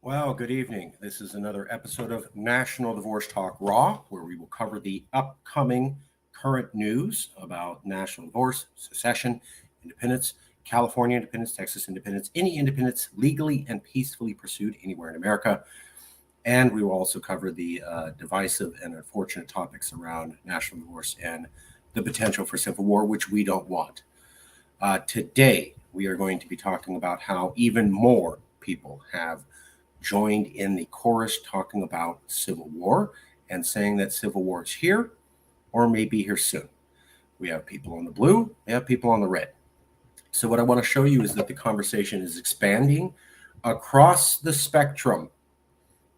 Well, good evening. This is another episode of National Divorce Talk Raw, where we will cover the upcoming current news about national divorce, secession, independence, California independence, Texas independence, any independence legally and peacefully pursued anywhere in America. And we will also cover the divisive and unfortunate topics around national divorce and the potential for civil war, which we don't want. Today, we are going to be talking about how even more people have joined in the chorus talking about civil war and saying that civil war is here or may be here soon. We have people on the blue, we have people on the red. So what I want to show you is that the conversation is expanding across the spectrum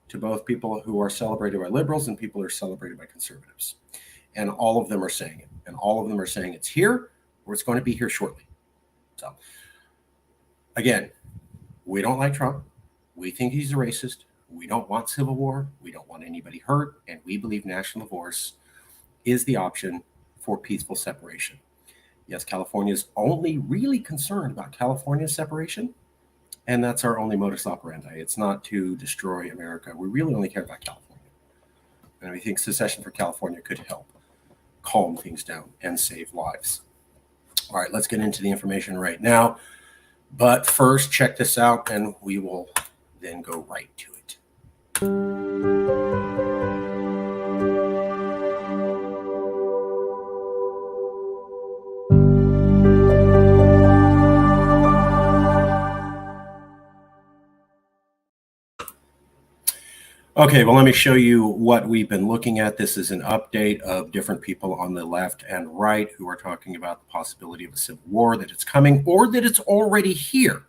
to both people who are celebrated by liberals and people who are celebrated by conservatives. And all of them are saying it. And all of them are saying it's here or it's going to be here shortly. So again, we don't like Trump. We think he's a racist. We don't want civil war. We don't want anybody hurt. And we believe national divorce is the option for peaceful separation. Yes, California is only really concerned about California's separation. And that's our only modus operandi. It's not to destroy America. We really only care about California. And we think secession for California could help calm things down and save lives. All right, let's get into the information right now. But first, check this out, and we will then go right to it. Okay, well, let me show you what we've been looking at. This is an update of different people on the left and right who are talking about the possibility of a civil war, that it's coming or that it's already here.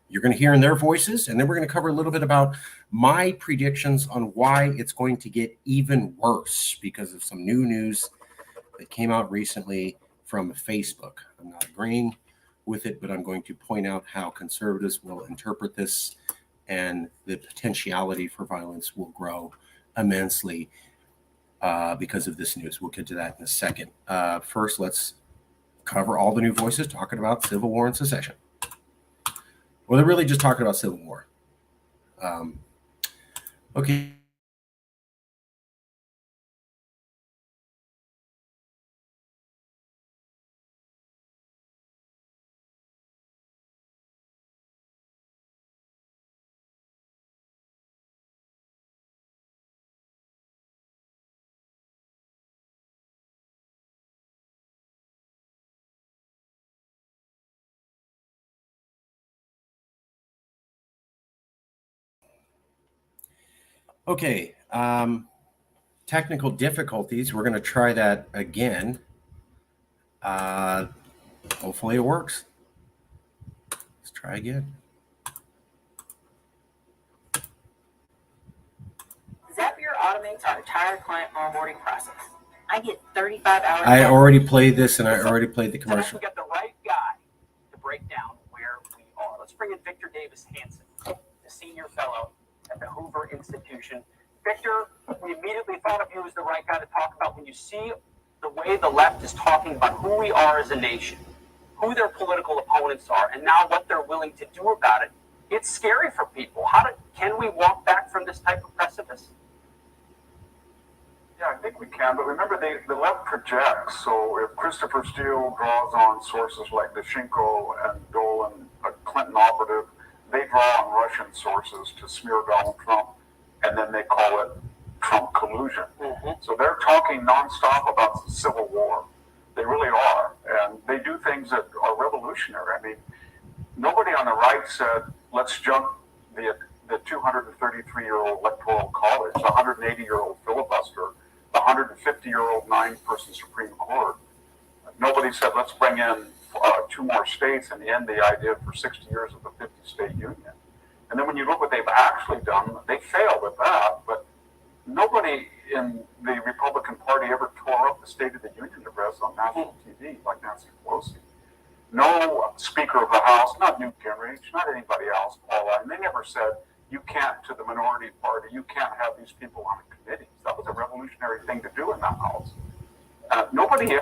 You're going to hear in their voices, and then we're going to cover a little bit about my predictions on why it's going to get even worse because of some new news that came out recently from Facebook. I'm not agreeing with it, but I'm going to point out how conservatives will interpret this, and the potentiality for violence will grow immensely because of this news. We'll get to that in a second. First, let's cover all the new voices talking about civil war and secession. Well, they're really just talking about civil war. Okay. Okay, technical difficulties. We're going to try that again. Hopefully it works. Let's try again. Zapier automates our entire client onboarding process. I get 35 hours. I already played this, and I already played the commercial. We got the right guy to break down where we are. Let's bring in Victor Davis Hanson, the senior fellow at the Hoover Institution. Victor, we immediately thought of you as the right guy to talk about when you see the way the left is talking about who we are as a nation, who their political opponents are, and now what they're willing to do about it. It's scary for people. Can we walk back from this type of precipice? Yeah, I think we can, but remember the left projects. So if Christopher Steele draws on sources like Doshenko and Dolan, a Clinton operative, they draw on Russian sources to smear Donald Trump, and then they call it Trump collusion. Mm-hmm. So they're talking nonstop about civil war. They really are, and they do things that are revolutionary. I mean, nobody on the right said, let's jump the 233-year-old electoral college, the 180-year-old filibuster, the 150-year-old 9-person Supreme Court. Nobody said, let's bring in 2 more states and end the idea for 60 years of the 50-state union. And then when you look what they've actually done, they failed at that, but nobody in the Republican Party ever tore up the State of the Union address on national TV like Nancy Pelosi. No Speaker of the House, not Newt Gingrich, not anybody else, Paul Ryan. They never said, you can't, to the minority party, you can't have these people on a committee. That was a revolutionary thing to do in that House. Nobody.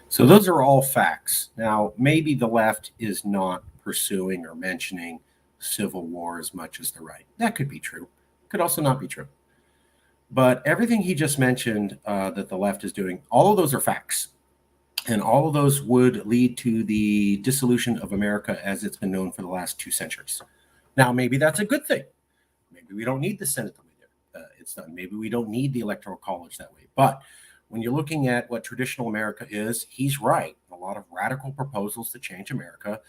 So those are all facts. Now, maybe the left is not pursuing or mentioning civil war as much as the right. That could be true. Could also not be true. But everything he just mentioned that the left is doing, all of those are facts. And all of those would lead to the dissolution of America as it's been known for the last 2 centuries. Now, maybe that's a good thing. Maybe we don't need the Senate the way it's done. Maybe we don't need the Electoral College that way. But when you're looking at what traditional America is, he's right. A lot of radical proposals to change America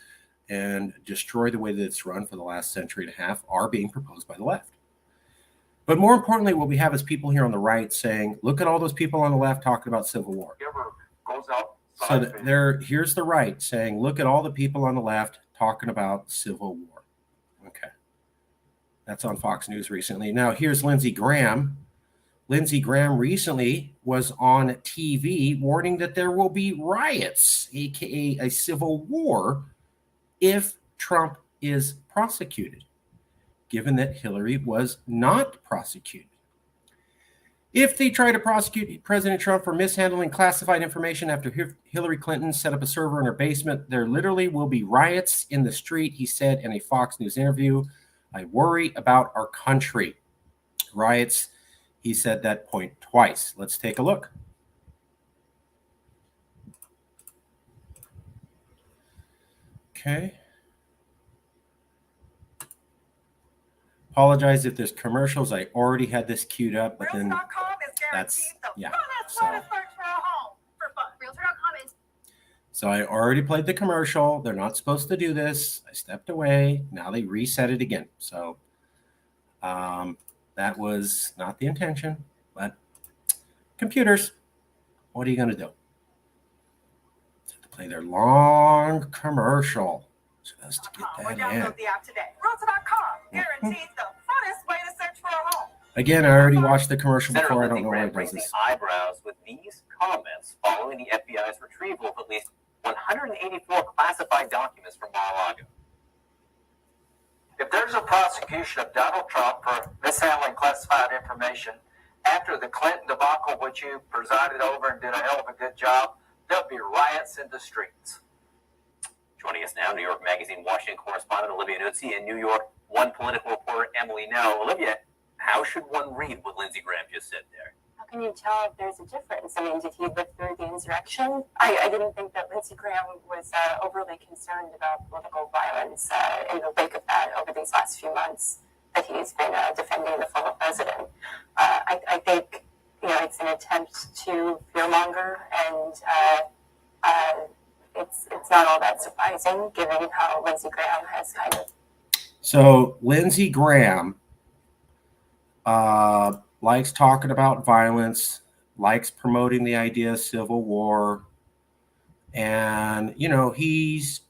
and destroy the way that it's run for the last century and a half are being proposed by the left. But more importantly, what we have is people here on the right saying, look at all those people on the left talking about civil war. So here's the right saying, look at all the people on the left talking about civil war. Okay. That's on Fox News recently. Now, here's Lindsey Graham. Lindsey Graham recently was on TV warning that there will be riots, aka a civil war, if Trump is prosecuted, given that Hillary was not prosecuted. If they try to prosecute President Trump for mishandling classified information after Hillary Clinton set up a server in her basement, there literally will be riots in the street, he said in a Fox News interview. I worry about our country. Riots, he said that point twice. Let's take a look. Okay. Apologize if there's commercials. I already had this queued up, but then that's, yeah. So I already played the commercial. They're not supposed to do this. I stepped away. Now they reset it again. So that was not the intention, but computers, what are you going to do? Have to play their long commercial just to get that in. Download the app today. Realtor.com guarantees the funnest way to search for a home. Again, I already watched the commercial Senator before. I Lindsey don't know why Graham it does raised this. the eyebrows with these comments following the FBI's retrieval of at least 184 classified documents from Mar-a-Lago. If there's a prosecution of Donald Trump for mishandling classified information after the Clinton debacle, which you presided over and did a hell of a good job, there'll be riots in the streets. Joining us now, New York Magazine Washington correspondent Olivia Nuzzi and New York One political reporter Emily Now. Olivia, how should one read what Lindsey Graham just said there? How can you tell if there's a difference? I mean, did he live through the insurrection? I didn't think that Lindsey Graham was overly concerned about political violence in the wake of that over these last few months that he's been defending the former president. I think, it's an attempt to fearmonger, and it's not all that surprising given how Lindsey Graham has kind of. So Lindsey Graham likes talking about violence, likes promoting the idea of civil war, and he's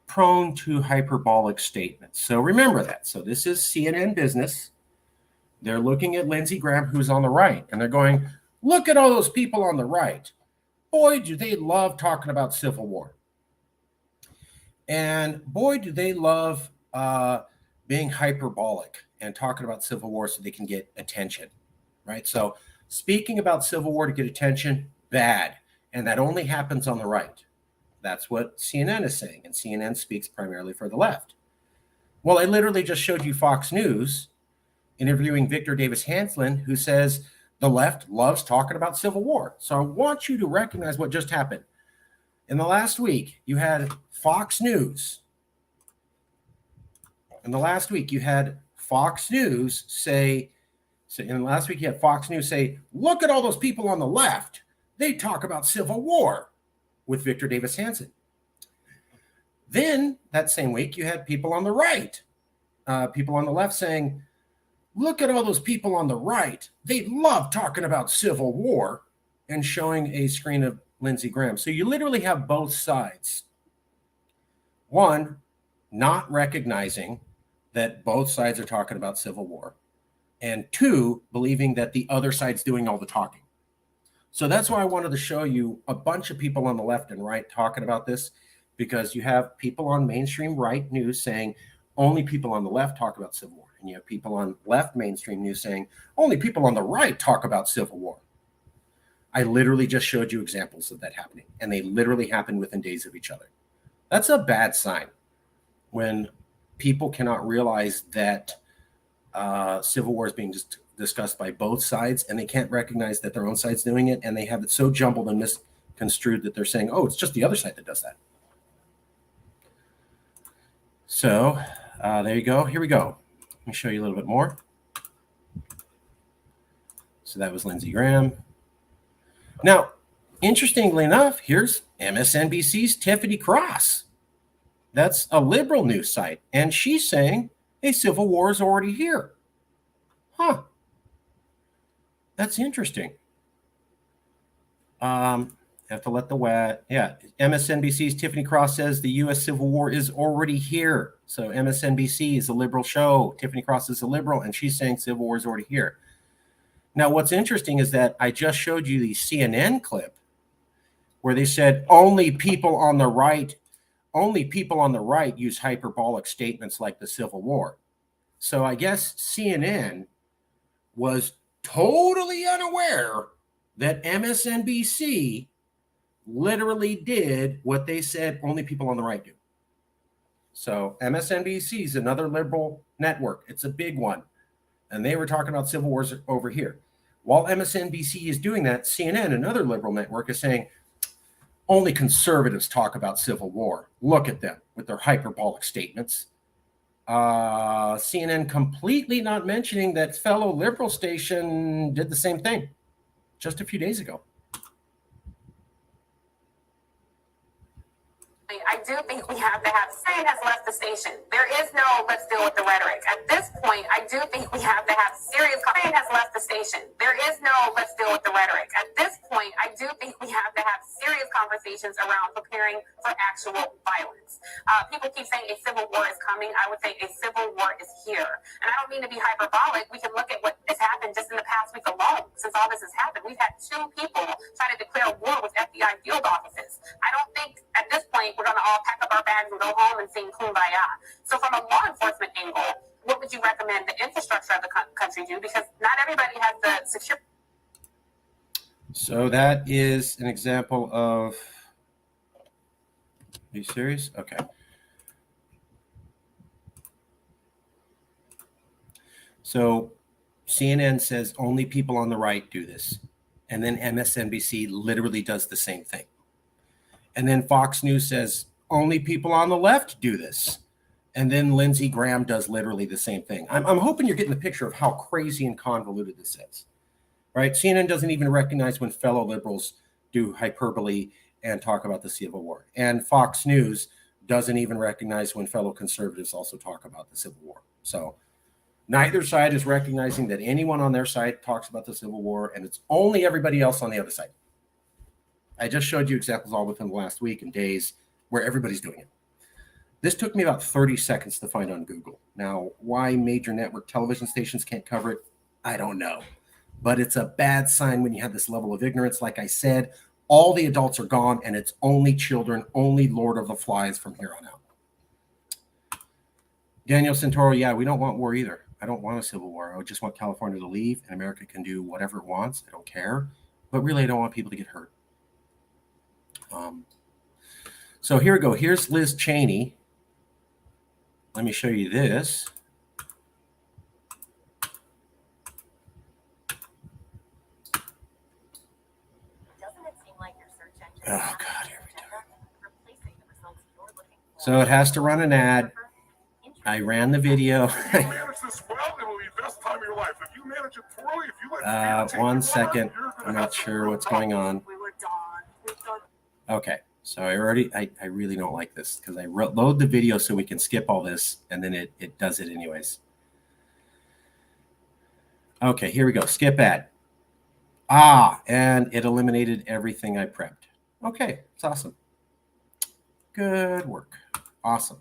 prone to hyperbolic statements. So remember that. So this is CNN business. They're looking at Lindsey Graham, who's on the right, and they're going, look at all those people on the right. Boy, do they love talking about civil war. And boy, do they love being hyperbolic and talking about civil war so they can get attention, right? So speaking about civil war to get attention, bad. And that only happens on the right. That's what CNN is saying. And CNN speaks primarily for the left. Well, I literally just showed you Fox News interviewing Victor Davis Hanslin, who says the left loves talking about civil war. So I want you to recognize what just happened. In the last week, you had Fox News. In the last week, you had Fox News say, look at all those people on the left. They talk about civil war with Victor Davis Hanson. Then that same week, you had people on the right, people on the left saying, look at all those people on the right. They love talking about civil war, and showing a screen of Lindsey Graham. So you literally have both sides. One, not recognizing that both sides are talking about civil war, and two, believing that the other side's doing all the talking. So that's why I wanted to show you a bunch of people on the left and right talking about this, because you have people on mainstream right news saying only people on the left talk about civil war, and you have people on left mainstream news saying only people on the right talk about civil war. I literally just showed you examples of that happening, and they literally happened within days of each other. That's a bad sign when people cannot realize that civil war is being discussed by both sides, and they can't recognize that their own side's doing it, and they have it so jumbled and misconstrued that they're saying, oh, it's just the other side that does that. So there you go. Here we go. Let me show you a little bit more. So that was Lindsey Graham. Now, interestingly enough, here's MSNBC's Tiffany Cross. That's a liberal news site. And she's saying a civil war is already here. Huh. That's interesting. Have to let the wet. Yeah. MSNBC's Tiffany Cross says the U.S. Civil War is already here. So MSNBC is a liberal show. Tiffany Cross is a liberal, and she's saying civil war is already here. Now, what's interesting is that I just showed you the CNN clip where they said only people on the right use hyperbolic statements like the Civil War. So I guess CNN was totally unaware that MSNBC literally did what they said only people on the right do. So MSNBC is another liberal network. It's a big one. And they were talking about civil wars over here. While MSNBC is doing that, CNN, another liberal network, is saying only conservatives talk about civil war. Look at them with their hyperbolic statements. CNN completely not mentioning that fellow liberal station did the same thing just a few days ago. I do think we have to have saying has left the station. There is no let's deal with the rhetoric. At this point, I do think we have to have serious saying has left the station. There is no let's deal with the rhetoric. At this point, I do think we have to have serious conversations around preparing for actual violence. People keep saying a civil war is coming. I would say a civil war is here. And I don't mean to be hyperbolic. We can look at what has happened just in the past week alone since all this has happened. We've had 2 people try to declare war with FBI field offices. I don't think at this point we're going to all pack up our bags and go home and sing Kumbaya. So from a law enforcement angle, what would you recommend the infrastructure of the country do? Because not everybody has the security. So that is an example of... Are you serious? Okay. So CNN says only people on the right do this. And then MSNBC literally does the same thing. And then Fox News says only people on the left do this. And then Lindsey Graham does literally the same thing. I'm hoping you're getting the picture of how crazy and convoluted this is. Right? CNN doesn't even recognize when fellow liberals do hyperbole and talk about the Civil War. And Fox News doesn't even recognize when fellow conservatives also talk about the Civil War. So neither side is recognizing that anyone on their side talks about the Civil War, and it's only everybody else on the other side. I just showed you examples all within the last week and days where everybody's doing it. This took me about 30 seconds to find on Google. Now, why major network television stations can't cover it, I don't know. But it's a bad sign when you have this level of ignorance. Like I said, all the adults are gone, and it's only children, only Lord of the Flies from here on out. Daniel Santoro, yeah, we don't want war either. I don't want a civil war. I just want California to leave, and America can do whatever it wants. I don't care. But really, I don't want people to get hurt. So here we go. Here's Liz Cheney. Let me show you this. Doesn't it seem like your search engine? Oh, God, here we go. So it has to run an ad. I ran the video. If you manage this well, it will be the best time of your life. If you manage it poorly, if you let fear take One you second. over, you're gonna I'm have not some sure real what's going on. We were done. We've done. Okay. So I really don't like this because I load the video so we can skip all this, and then it does it anyways. Okay, here we go. Skip ad. And it eliminated everything I prepped. Okay, it's awesome. Good work. Awesome.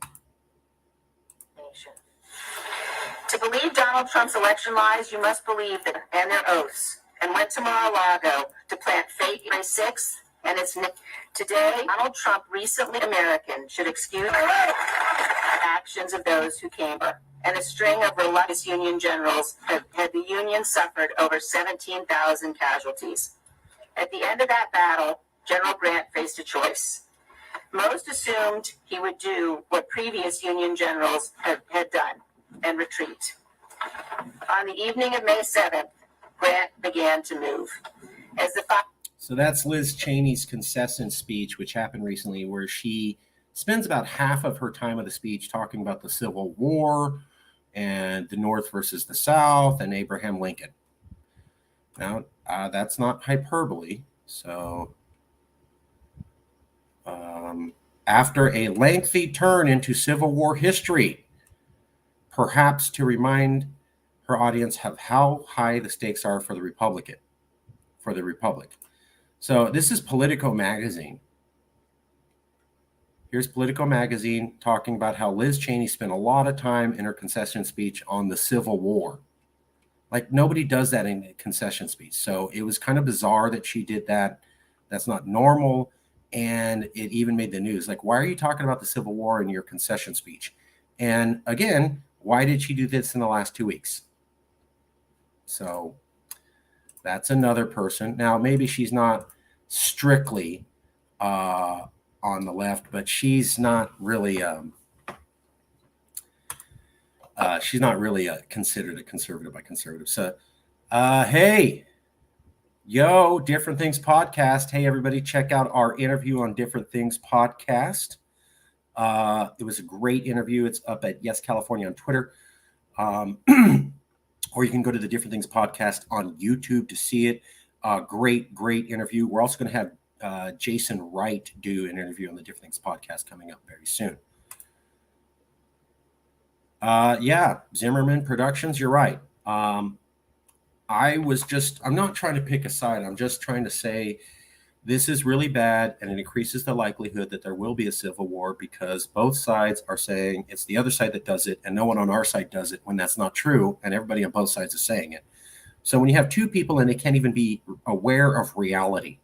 To believe Donald Trump's election lies, you must believe them and their oaths. And went to Mar-a-Lago to plant fake 6th. And it's today, Donald Trump, recently American, should excuse actions of those who came over. And a string of reluctant Union generals had the Union suffered over 17,000 casualties. At the end of that battle, General Grant faced a choice. Most assumed he would do what previous Union generals had done and retreat. On the evening of May 7th, Grant began to move. So that's Liz Cheney's concession speech, which happened recently, where she spends about half of her time of the speech talking about the Civil War and the North versus the South and Abraham Lincoln. Now, that's not hyperbole. So after a lengthy turn into Civil War history, perhaps to remind her audience of how high the stakes are for the Republic. So this is Politico magazine. Here's Politico magazine talking about how Liz Cheney spent a lot of time in her concession speech on the Civil War. Like, nobody does that in a concession speech. So it was kind of bizarre that she did that. That's not normal. And it even made the news. Like, why are you talking about the Civil War in your concession speech? And again, why did she do this in the last 2 weeks? So that's another person. Now, maybe she's not strictly on the left, but she's not really considered a conservative by conservatives. So, hey, yo, Different Things Podcast. Hey, everybody, check out our interview on Different Things Podcast. It was a great interview. It's up at Yes California on Twitter. Or you can go to the Different Things Podcast on YouTube to see it. Great interview. We're also going to have Jason Wright do an interview on the Different Things Podcast coming up very soon. Zimmerman Productions, you're right. I'm not trying to pick a side. I'm just trying to say this is really bad, and it increases the likelihood that there will be a civil war because both sides are saying it's the other side that does it, and no one on our side does it when that's not true, and everybody on both sides is saying it. So when you have two people and they can't even be aware of reality,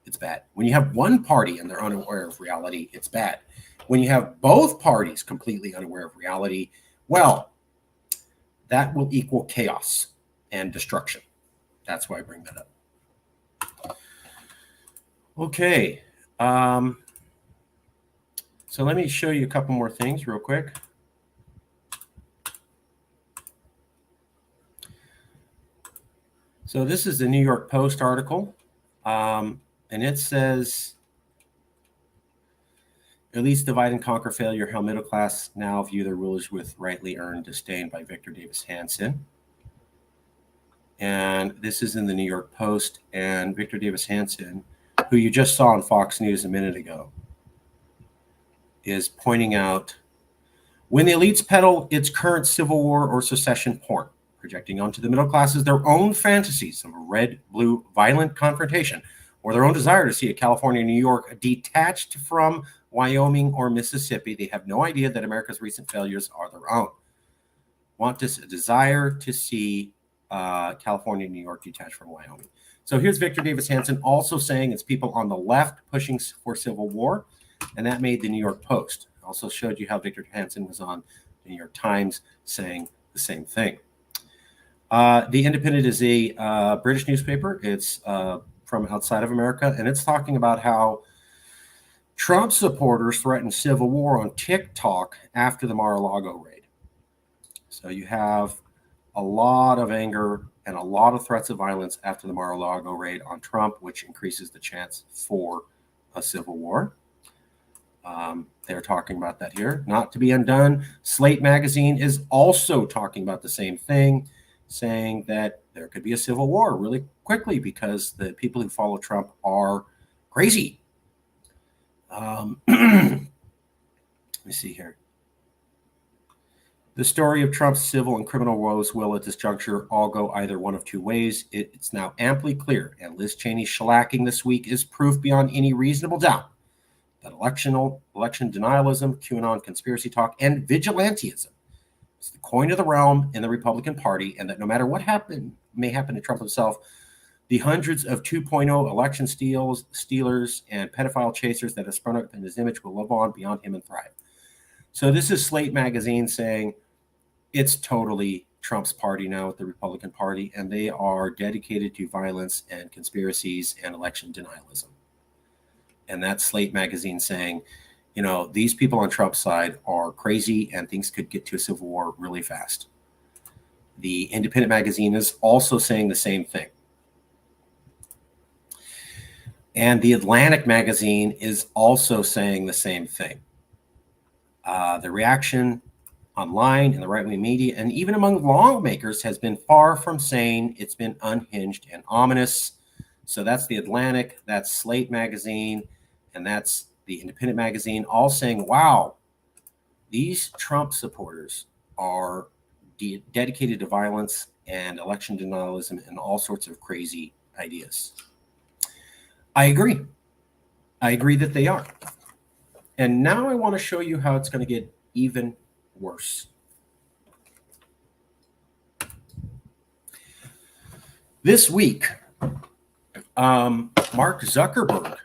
it's bad. When you have one party and they're unaware of reality, it's bad. When you have both parties completely unaware of reality, well, that will equal chaos and destruction. That's why I bring that up. Okay. So let me show you a couple more things real quick. So this is the New York Post article. And it says, at least divide and conquer failure, how middle class now view their rulers with rightly earned disdain, by Victor Davis Hanson. And this is in the New York Post. And Victor Davis Hanson, who you just saw on Fox News a minute ago, is pointing out, when the elites peddle its current civil war or secession porn, projecting onto the middle classes their own fantasies of a red-blue violent confrontation, or their own desire to see a California and New York detached from Wyoming or Mississippi, they have no idea that America's recent failures are their own. Want this desire to see California and New York detached from Wyoming. So here's Victor Davis Hanson also saying it's people on the left pushing for civil war, and that made the New York Post. Also showed you how Victor Hanson was on the New York Times saying the same thing. The Independent is a British newspaper. It's from outside of America, and it's talking about how Trump supporters threatened civil war on TikTok after the Mar-a-Lago raid. So you have a lot of anger and a lot of threats of violence after the Mar-a-Lago raid on Trump, which increases the chance for a civil war. They're talking about that here. Not to be undone, Slate magazine is also talking about the same thing, saying that there could be a civil war really quickly because the people who follow Trump are crazy. Let me see here. The story of Trump's civil and criminal woes will, at this juncture, all go either one of two ways. It's now amply clear, and Liz Cheney's shellacking this week is proof beyond any reasonable doubt that election denialism, QAnon conspiracy talk, and vigilantism is the coin of the realm in the Republican Party, and that no matter what may happen to Trump himself, the hundreds of 2.0 election stealers, and pedophile chasers that have sprung up in his image will live on beyond him and thrive. So this is Slate magazine saying it's totally Trump's party now with the Republican Party, and they are dedicated to violence and conspiracies and election denialism. And that's Slate magazine saying, you know, these people on Trump's side are crazy and things could get to a civil war really fast. The Independent magazine is also saying the same thing. And the Atlantic magazine is also saying the same thing. The reaction online in the right-wing media and even among lawmakers has been far from sane. It's been unhinged and ominous. So that's the Atlantic, that's Slate magazine, and that's the Independent magazine, all saying, wow, these Trump supporters are dedicated to violence and election denialism and all sorts of crazy ideas. I agree. I agree that they are. And now I want to show you how it's going to get even worse. This week, Mark Zuckerberg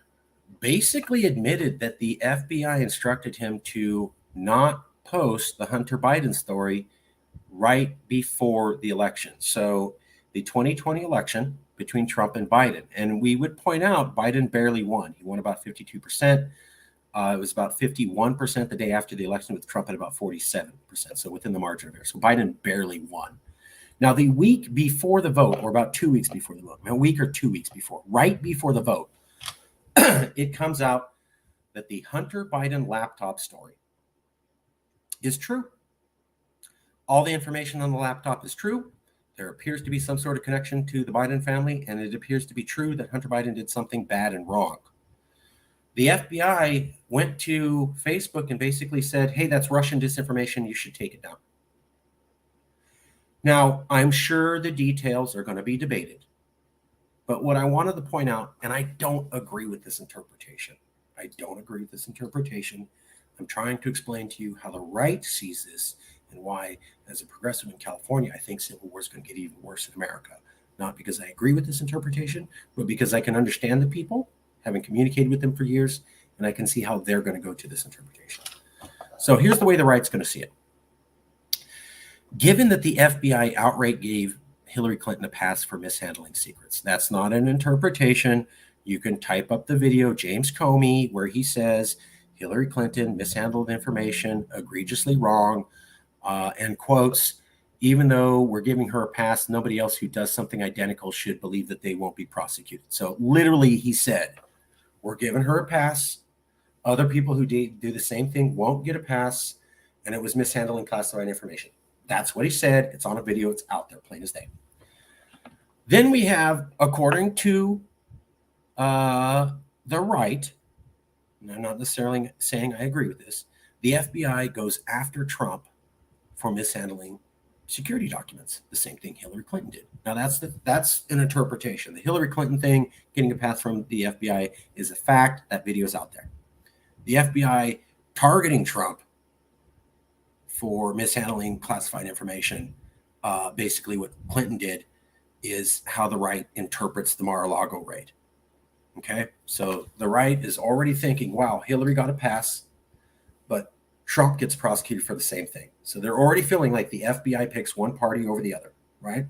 basically admitted that the FBI instructed him to not post the Hunter Biden story right before the election. So the 2020 election between Trump and Biden. And we would point out Biden barely won. He won about 52%. It was about 51% the day after the election, with Trump at about 47%. So within the margin of error. So Biden barely won. Now, the week before the vote, or about 2 weeks before the vote, a week or 2 weeks before, right before the vote, it comes out that the Hunter Biden laptop story is true. All the information on the laptop is true. There appears to be some sort of connection to the Biden family, and it appears to be true that Hunter Biden did something bad and wrong. The FBI went to Facebook and basically said, hey, that's Russian disinformation. You should take it down. Now, I'm sure the details are going to be debated. But what I wanted to point out, and I don't agree with this interpretation. I don't agree with this interpretation. I'm trying to explain to you how the right sees this and why, as a progressive in California, I think civil war is going to get even worse in America. Not because I agree with this interpretation, but because I can understand the people, having communicated with them for years, and I can see how they're going to go to this interpretation. So here's the way the right's going to see it. Given that the FBI outright gave Hillary Clinton a pass for mishandling secrets, that's not an interpretation. You can type up the video, James Comey, where he says Hillary Clinton mishandled information, egregiously wrong, and quotes, even though we're giving her a pass, nobody else who does something identical should believe that they won't be prosecuted. So literally he said, we're giving her a pass. Other people who do the same thing won't get a pass, and it was mishandling classified information. That's what he said. It's on a video. It's out there, plain as day. Then we have, according to the right, and I'm not necessarily saying I agree with this, the FBI goes after Trump for mishandling security documents. The same thing Hillary Clinton did. Now, that's an interpretation. The Hillary Clinton thing, getting a pass from the FBI, is a fact. That video is out there. The FBI targeting Trump for mishandling classified information, basically what Clinton did, is how the right interprets the Mar-a-Lago raid. Okay, so the right is already thinking, wow, Hillary got a pass, but Trump gets prosecuted for the same thing. So they're already feeling like the FBI picks one party over the other, right?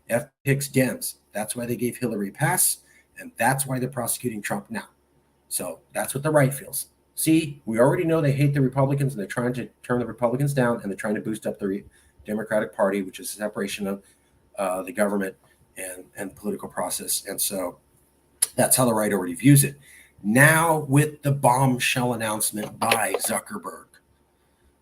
F picks Dems. That's why they gave Hillary a pass, and that's why they're prosecuting Trump now. So that's what the right feels. See, we already know they hate the Republicans, and they're trying to turn the Republicans down, and they're trying to boost up the Democratic Party, which is a separation of the government and political process. And so that's how the right already views it. Now, with the bombshell announcement by Zuckerberg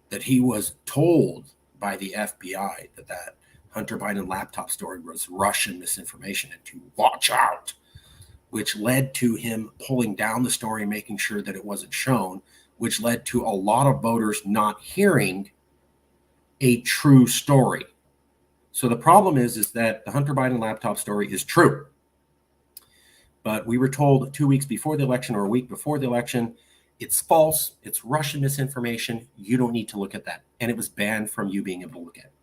that he was told by the FBI that Hunter Biden laptop story was Russian misinformation and to watch out, which led to him pulling down the story, making sure that it wasn't shown, which led to a lot of voters not hearing a true story. So the problem is that the Hunter Biden laptop story is true. But we were told 2 weeks before the election or a week before the election, it's false, it's Russian misinformation, you don't need to look at that. And it was banned from you being able to look at it.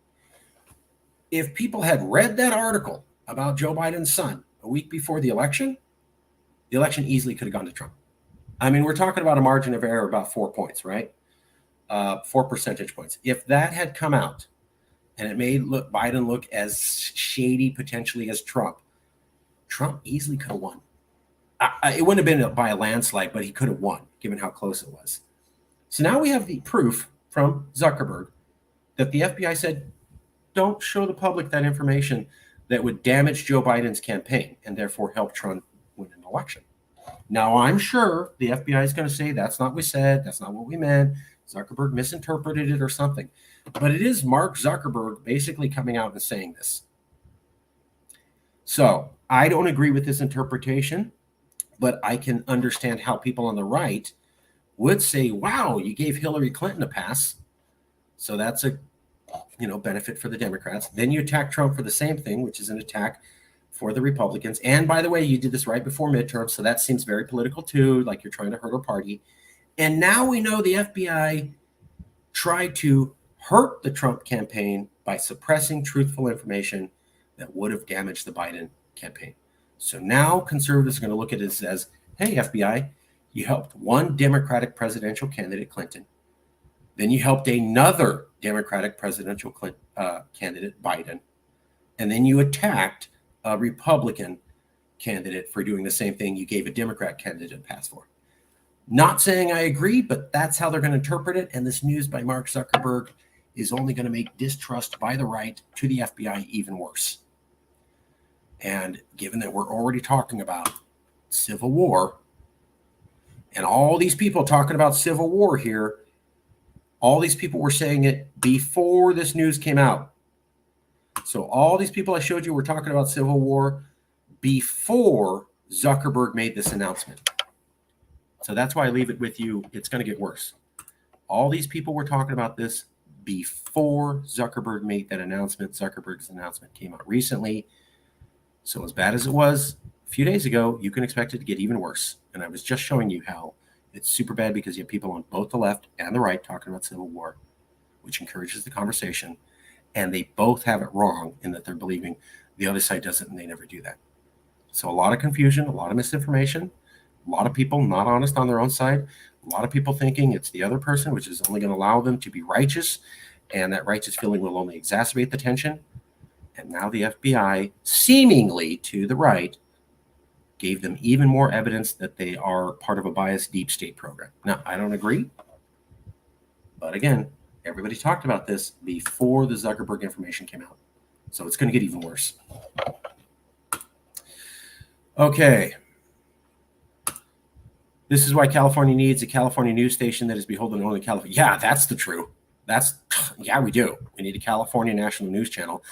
If people had read that article about Joe Biden's son a week before the election easily could have gone to Trump. I mean, we're talking about a margin of error of about 4 points, right? 4 percentage points. If that had come out and it made Biden look as shady potentially as Trump easily could have won. It wouldn't have been by a landslide, but he could have won, given how close it was. So now we have the proof from Zuckerberg that the FBI said, don't show the public that information that would damage Joe Biden's campaign and therefore help Trump win an election. Now, I'm sure the FBI is going to say that's not what we said, that's not what we meant. Zuckerberg misinterpreted it or something. But it is Mark Zuckerberg basically coming out and saying this. So I don't agree with this interpretation, but I can understand how people on the right would say, wow, you gave Hillary Clinton a pass. So that's a benefit for the Democrats. Then you attack Trump for the same thing, which is an attack for the Republicans. And by the way, you did this right before midterms, so that seems very political too, like you're trying to hurt our party. And now we know the FBI tried to hurt the Trump campaign by suppressing truthful information that would have damaged the Biden campaign. So now conservatives are going to look at it as, hey, FBI, you helped one Democratic presidential candidate, Clinton. Then you helped another Democratic presidential candidate, Biden. And then you attacked a Republican candidate for doing the same thing you gave a Democrat candidate a pass for. Not saying I agree, but that's how they're going to interpret it. And this news by Mark Zuckerberg is only going to make distrust by the right to the FBI even worse. And given that we're already talking about civil war, and all these people talking about civil war here, all these people were saying it before this news came out. So all these people I showed you were talking about civil war before Zuckerberg made this announcement. So that's why I leave it with you. It's going to get worse. All these people were talking about this before Zuckerberg made that announcement. Zuckerberg's announcement came out recently. So as bad as it was a few days ago, you can expect it to get even worse. And I was just showing you how it's super bad because you have people on both the left and the right talking about civil war, which encourages the conversation. And they both have it wrong in that they're believing the other side doesn't, and they never do that. So a lot of confusion, a lot of misinformation, a lot of people not honest on their own side, a lot of people thinking it's the other person, which is only going to allow them to be righteous, and that righteous feeling will only exacerbate the tension. And now the FBI, seemingly to the right, gave them even more evidence that they are part of a biased deep state program. Now, I don't agree, but again, everybody talked about this before the Zuckerberg information came out. So it's going to get even worse. Okay. This is why California needs a California news station that is beholden only to California. Yeah, that's the truth. Yeah, we do. We need a California national news channel.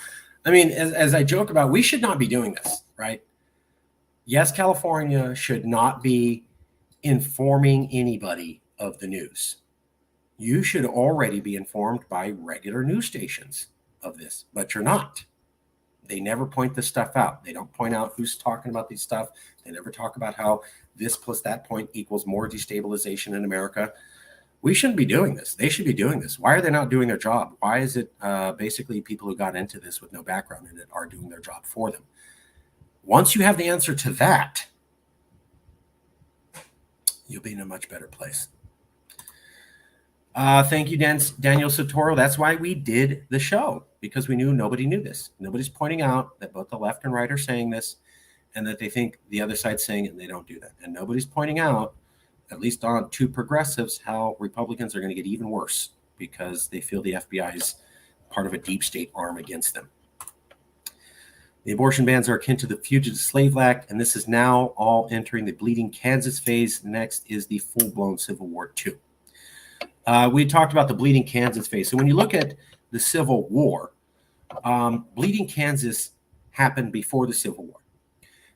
I mean, as I joke about, we should not be doing this, right? Yes, California should not be informing anybody of the news. You should already be informed by regular news stations of this, but you're not. They never point this stuff out. They don't point out who's talking about these stuff. They never talk about how this plus that point equals more destabilization in America. We shouldn't be doing this. They should be doing this. Why are they not doing their job? Why is it basically people who got into this with no background in it are doing their job for them? Once you have the answer to that, you'll be in a much better place. Thank you, Daniel Sotoro. That's why we did the show, because we knew nobody knew this. Nobody's pointing out that both the left and right are saying this, and that they think the other side's saying it, and they don't do that. And nobody's pointing out, at least on two progressives, how Republicans are going to get even worse because they feel the FBI is part of a deep state arm against them. The abortion bans are akin to the Fugitive Slave Act, and this is now all entering the bleeding Kansas phase. Next is the full-blown Civil War II. We talked about the bleeding Kansas phase. So when you look at the Civil War, bleeding Kansas happened before the Civil War.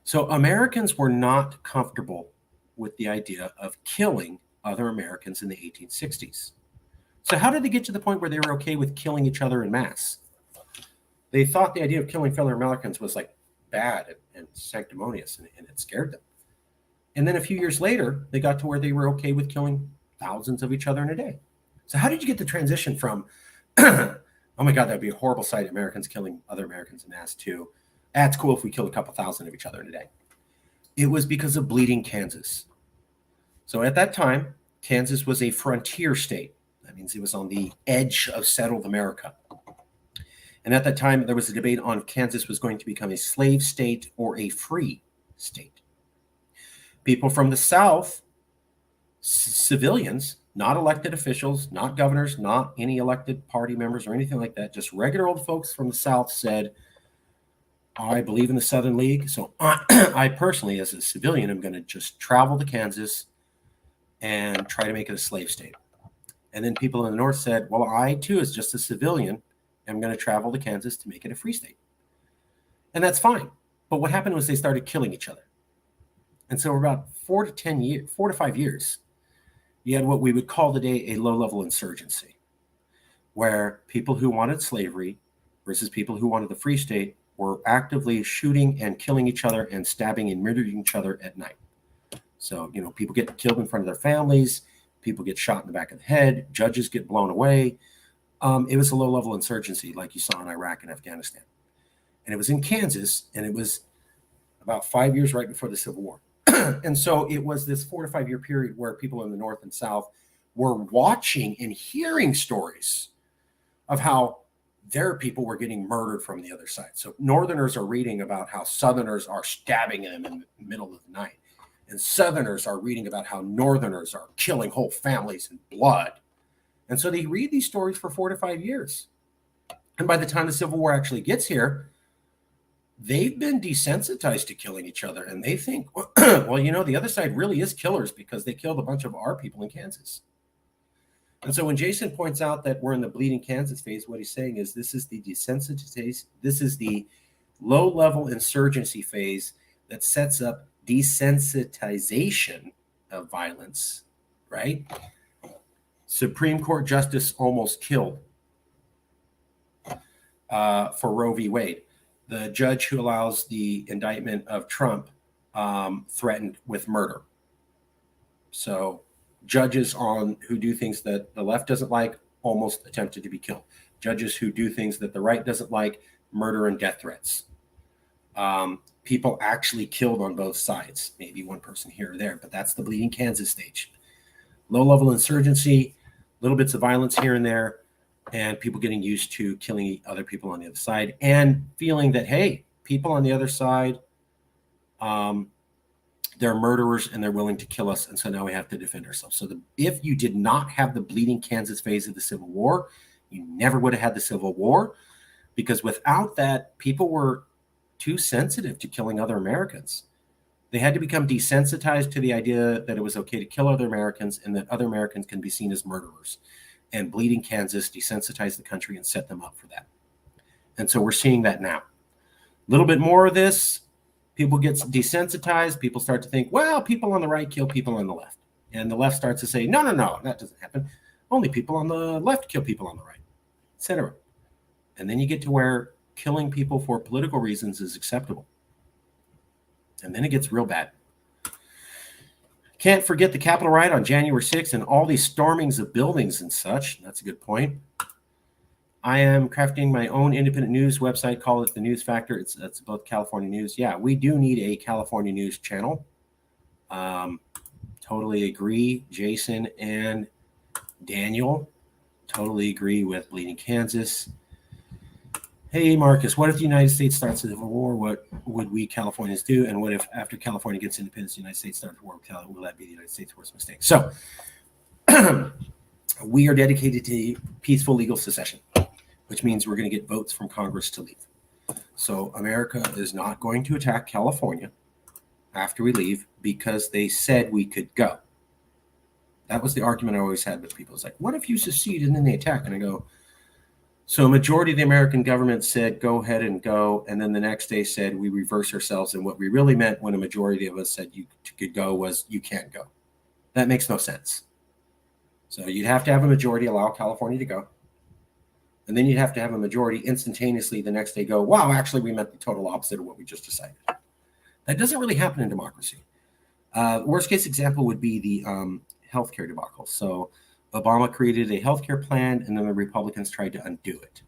So Americans were not comfortable with the idea of killing other Americans in the 1860s. So how did they get to the point where they were okay with killing each other in mass? They thought the idea of killing fellow Americans was like bad and sanctimonious, and it scared them. And then a few years later, they got to where they were okay with killing thousands of each other in a day. So how did you get the transition from, oh my God, that'd be a horrible sight, Americans killing other Americans in mass, to, it's cool if we kill a couple thousand of each other in a day? It was because of bleeding Kansas. So at that time, Kansas was a frontier state. That means it was on the edge of settled America. And at that time, there was a debate on if Kansas was going to become a slave state or a free state. people from the South, civilians, not elected officials, not governors, not any elected party members or anything like that, just regular old folks from the South said, I believe in the Southern League. So I personally, as a civilian, am going to just travel to Kansas and try to make it a slave state. And then people in the North said, well, I too, as just a civilian, am going to travel to Kansas to make it a free state. And that's fine. But what happened was they started killing each other. And so about 4 to 5 years, you had what we would call today a low-level insurgency, where people who wanted slavery versus people who wanted the free state were actively shooting and killing each other and stabbing and murdering each other at night. So, people get killed in front of their families, people get shot in the back of the head, judges get blown away. It was a low-level insurgency like you saw in Iraq and Afghanistan. And it was in Kansas, and it was about 5 years right before the Civil War. And so it was this 4 to 5 year period where people in the North and South were watching and hearing stories of how their people were getting murdered from the other side. So Northerners are reading about how Southerners are stabbing them in the middle of the night. And Southerners are reading about how Northerners are killing whole families in blood. And so they read these stories for 4 to 5 years. And by the time the Civil War actually gets here, they've been desensitized to killing each other. And they think, well, the other side really is killers because they killed a bunch of our people in Kansas. And so when Jason points out that we're in the bleeding Kansas phase, what he's saying is this is the desensitization, this is the low-level insurgency phase that sets up desensitization of violence, right? Supreme Court justice almost killed for Roe v. Wade. The judge who allows the indictment of Trump threatened with murder. So judges who do things that the left doesn't like almost attempted to be killed. Judges who do things that the right doesn't like, murder and death threats. People actually killed on both sides, maybe one person here or there, but that's the bleeding Kansas stage. Low-level insurgency, little bits of violence here and there, and people getting used to killing other people on the other side and feeling that, hey, people on the other side, they're murderers and they're willing to kill us. And so now we have to defend ourselves. So if you did not have the bleeding Kansas phase of the Civil War, you never would have had the Civil War, because without that, people were too sensitive to killing other Americans. They had to become desensitized to the idea that it was okay to kill other Americans and that other Americans can be seen as murderers. And bleeding Kansas desensitized the country and set them up for that. And so we're seeing that now. A little bit more of this, people get desensitized. People start to think, well, people on the right kill people on the left. And the left starts to say, no, that doesn't happen. Only people on the left kill people on the right, etc. And then you get to where killing people for political reasons is acceptable. And then it gets real bad. Can't forget the Capitol riot on January 6th and all these stormings of buildings and such. That's a good point. I am crafting my own independent news website. Call it the News Factor. It's both California news. Yeah, we do need a California news channel. Totally agree. Jason and Daniel totally agree with bleeding Kansas. Hey, Marcus, what if the United States starts a civil war? What would we Californians do? And what if after California gets independence, the United States starts a war? Will that be the United States' worst mistake? So we are dedicated to peaceful legal secession, which means we're going to get votes from Congress to leave. So America is not going to attack California after we leave because they said we could go. That was the argument I always had with people. It's like, what if you secede and then they attack? And I go, so a majority of the American government said, go ahead and go. And then the next day said, we reverse ourselves. And what we really meant when a majority of us said you could go was you can't go. That makes no sense. So you'd have to have a majority allow California to go. And then you'd have to have a majority instantaneously the next day go, wow, actually, we meant the total opposite of what we just decided. That doesn't really happen in democracy. Worst case example would be the healthcare debacle. So Obama created a healthcare plan, and then the Republicans tried to undo it.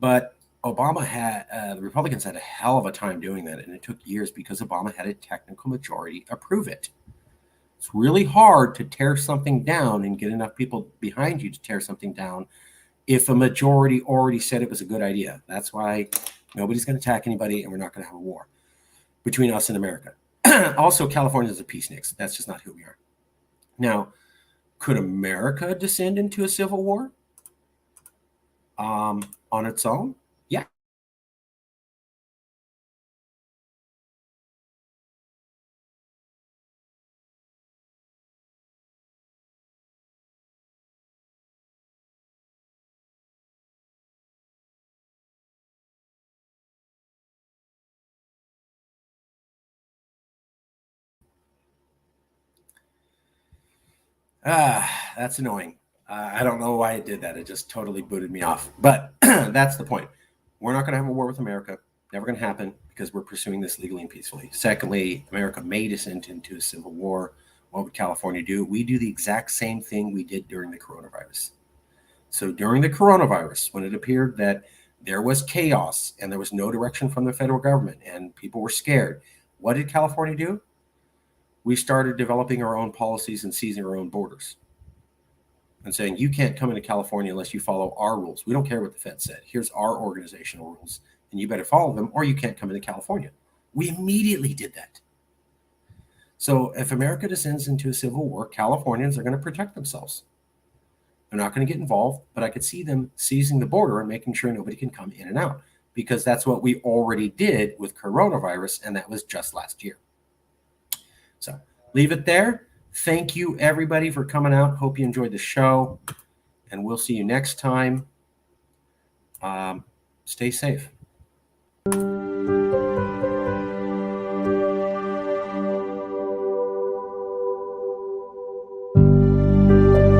But the Republicans had a hell of a time doing that, and it took years because Obama had a technical majority approve it. It's really hard to tear something down and get enough people behind you to tear something down if a majority already said it was a good idea. That's why nobody's going to attack anybody, and we're not going to have a war between us and America. Also, California is a peacenik. That's just not who we are. Now, could America descend into a civil war on its own? Yeah. That's annoying. I don't know why it did that. It just totally booted me off. But that's the point. We're not going to have a war with America. Never going to happen because we're pursuing this legally and peacefully. Secondly, America may descend into a civil war. What would California do? We do the exact same thing we did during the coronavirus. So during the coronavirus, when it appeared that there was chaos and there was no direction from the federal government and people were scared, what did California do? We started developing our own policies and seizing our own borders and saying, you can't come into California unless you follow our rules. We don't care what the Fed said. Here's our organizational rules, and you better follow them or you can't come into California. We immediately did that. So if America descends into a civil war, Californians are going to protect themselves. They're not going to get involved, but I could see them seizing the border and making sure nobody can come in and out, because that's what we already did with coronavirus, and that was just last year. So leave it there. Thank you, everybody, for coming out. Hope you enjoyed the show, and we'll see you next time. Stay safe.